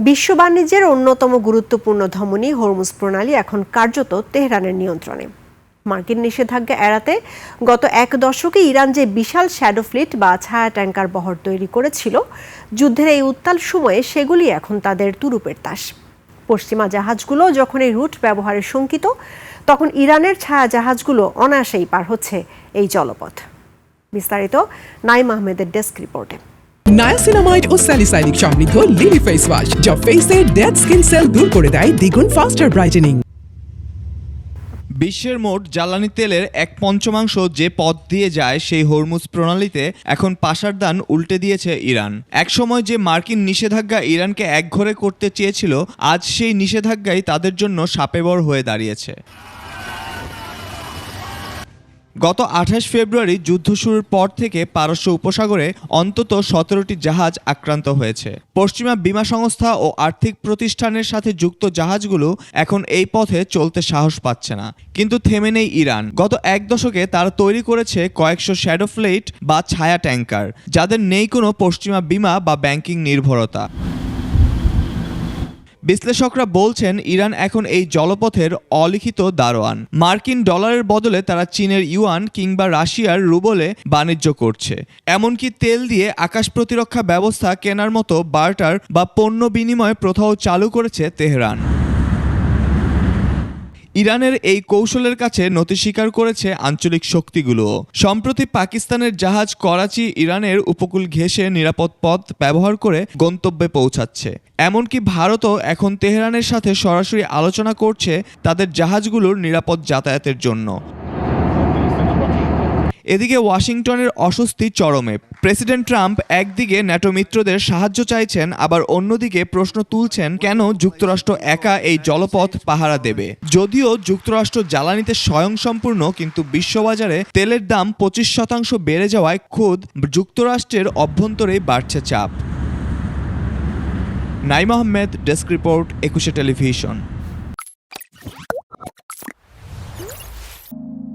বিশ্ব বাণিজ্যের অন্যতম গুরুত্বপূর্ণ ধমনী হরমুজ প্রণালী এখন কার্যত তেহরানের নিয়ন্ত্রণে। মার্কিন নিষেধাজ্ঞা এড়াতে গত এক দশকে ইরান যে বিশাল শ্যাডো ফ্লিট বা ছায়া ট্যাঙ্কার বহর তৈরি করেছিল, যুদ্ধের এই উত্তাল সময়ে সেগুলি এখন তাদের তুরুপের তাস। পশ্চিমা জাহাজগুলো যখন এই রুট ব্যবহারে শঙ্কিত, তখন ইরানের ছায়া জাহাজগুলো অনায়াসেই পার হচ্ছে এই জলপথ। বিস্তারিত নাইম আহমেদের ডেস্ক রিপোর্টে। নায়াসিনামাইড ও স্যালিসাইলিক সমৃদ্ধ লিলি ফেস ওয়াশ যা ফেসের ডেড স্কিন সেল দূর করে দেয় দ্বিগুণ ফাস্টার ব্রাইটেনিং। বিশ্বের মোট জ্বালানি তেলের 1/5 যে পথ দিয়ে যায় সেই হরমুজ প্রণালীতে এখন পাশার দান উল্টে দিয়েছে ইরান। একসময় যে মার্কিন নিষেধাজ্ঞা ইরানকে একঘরে করতে চেয়েছিল, আজ সেই নিষেধাজ্ঞাই তাদের জন্য শাপেবর হয়ে দাঁড়িয়েছে। গত 28 ফেব্রুয়ারি যুদ্ধ শুরুর পর থেকে পারস্য উপসাগরে অন্তত 17টি জাহাজ আক্রান্ত হয়েছে। পশ্চিমা বীমা সংস্থা ও আর্থিক প্রতিষ্ঠানের সাথে যুক্ত জাহাজগুলো এখন এই পথে চলতে সাহস পাচ্ছে না। কিন্তু থেমে নেই ইরান। গত এক দশকে তারা তৈরি করেছে কয়েকশো শ্যাডো ফ্লিট বা ছায়া ট্যাঙ্কার, যাদের নেই কোনো পশ্চিমা বীমা বা ব্যাংকিং নির্ভরতা। বিশ্লেষকরা বলছেন ইরান এখন এই জলপথের অলিখিত দারোয়ান। মার্কিন ডলারের বদলে তারা চীনের ইউয়ান কিংবা রাশিয়ার রুবলে বাণিজ্য করছে। এমনকি তেল দিয়ে আকাশ প্রতিরক্ষা ব্যবস্থা কেনার মতো বার্টার বা পণ্য বিনিময় প্রথাও চালু করেছে তেহরান। ইরানের এই কৌশলের কাছে নতি স্বীকার করেছে আঞ্চলিক শক্তিগুলোও। সম্প্রতি পাকিস্তানের জাহাজ করাচি ইরানের উপকূল ঘেঁষে নিরাপদ পথ ব্যবহার করে গন্তব্যে পৌঁছাচ্ছে। এমনকি ভারতও এখন তেহরানের সাথে সরাসরি আলোচনা করছে তাদের জাহাজগুলোর নিরাপদ যাতায়াতের জন্য। এদিকে ওয়াশিংটনের অস্বস্তি চরমে। প্রেসিডেন্ট ট্রাম্প একদিকে ন্যাটো মিত্রদের সাহায্য চাইছেন, আবার অন্যদিকে প্রশ্ন তুলছেন কেন যুক্তরাষ্ট্র একা এই জলপথ পাহারা দেবে। যদিও যুক্তরাষ্ট্র জ্বালানিতে স্বয়ংসম্পূর্ণ, কিন্তু বিশ্ববাজারে তেলের দাম 25% বেড়ে যাওয়ায় খোদ যুক্তরাষ্ট্রের অভ্যন্তরেই বাড়ছে চাপ। Naim Ahmed, desk report, 21 television.